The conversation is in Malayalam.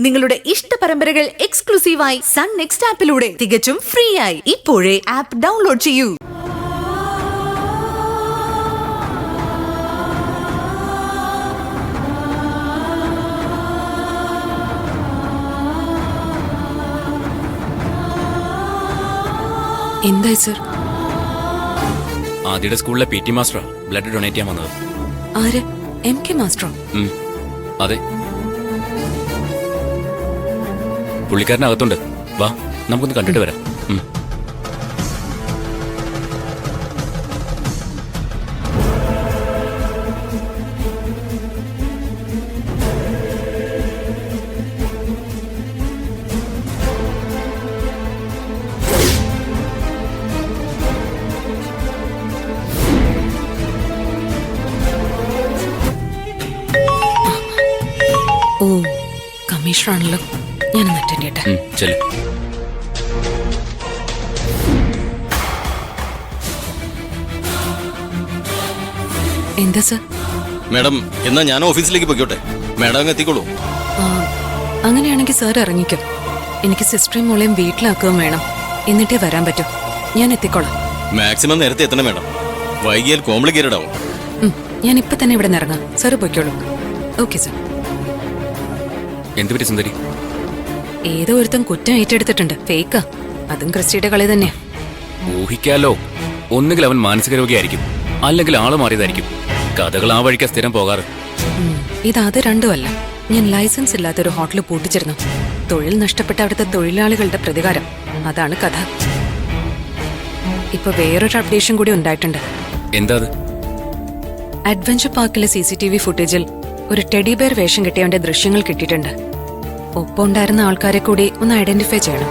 നിങ്ങളുടെ ഇഷ്ട പരമ്പരകൾ എക്സ്ക്ലൂസീവായി സൺ നെക്സ്റ്റ് ആപ്പിലൂടെ തികച്ചും ഫ്രീ ആയി ഇപ്പോഴേ ആപ്പ് ഡൗൺലോഡ് ചെയ്യൂ. എന്തായി സർ? ആദ്യയുടെ സ്കൂളിലെ PT മാസ്റ്ററാ ബ്ലഡ് ഡൊണേറ്റ് ചെയ്യാൻ വന്നത്. ആര്? MK മാസ്റ്ററോ? അതെ, പുള്ളിക്കാരനകത്തുണ്ട്. വാ, നമുക്കൊന്ന് കണ്ടിട്ട് വരാം. ഓ, കമ്മീഷണറാണല്ലോ. ഞാനൊന്ന് അറ്റൻഡ് ചെയ്യട്ടെ. ചെല്ലു. എന്താ സർ? മാഡം, എന്നാ ഞാൻ ഓഫീസിലേക്ക് പോയിക്കോട്ടെ? മാഡം അങ്ങ് എത്തിക്കോളൂ. അങ്ങനെയാണെങ്കിൽ സാർ ഇറങ്ങിക്കും. എനിക്ക് സിസ്റ്ററും മോളെയും വീട്ടിലാക്കുകയും വേണം. എന്നിട്ടേ വരാൻ പറ്റൂ. ഞാൻ എത്തിക്കോളാം. മാക്സിമം നേരത്തെ എത്തണം മാഡം. വൈകിയാൽ കോംപ്ലിക്കേറ്റഡ് ആവും. ഞാൻ ഇപ്പൊ തന്നെ ഇവിടെ ഇറങ്ങാം. സാറ് പോയിക്കോളൂ. Okay sir. എന്തുപറ്റി സുന്ദരി? ഏതോ ഒരുത്തൻ കുറ്റം ഏറ്റെടുത്തിട്ടുണ്ട്. ഫേക്കാ. അതും ക്രിസ്റ്റിയുടെ കളി തന്നെയാ. ഊഹിക്കാലോ. ഒന്നുകിൽ അവൻ മാനസിക രോഗിയായിരിക്കും, അല്ലെങ്കിൽ ആള് മാറിയതായിരിക്കും. കഥകൾ ആ വഴിക്കാ സ്ഥിരം പോകാറ്. ഇത് രണ്ടുമല്ല. ഞാൻ ലൈസൻസ് ഇല്ലാത്തൊരു ഹോട്ടൽ പൂട്ടിച്ചിരുന്നു. തൊഴിൽ നഷ്ടപ്പെട്ട അവിടുത്തെ തൊഴിലാളികളുടെ പ്രതികാരം. അതാണ് കഥ. ഇപ്പൊ വേറൊരു അപ്ഡേഷൻ കൂടി ഉണ്ടായിട്ടുണ്ട്. എന്താ അത്? അഡ്വഞ്ചർ പാർക്കിലെ CCTV ഫുട്ടേജിൽ ഒരു ടെഡി ബെയർ വേഷം കെട്ടിയവന്റെ ദൃശ്യങ്ങൾ കിട്ടിയിട്ടുണ്ട്. ഒപ്പം ഉണ്ടായിരുന്ന ആൾക്കാരെ കൂടി ഒന്ന് ഐഡന്റിഫൈ ചെയ്യണം.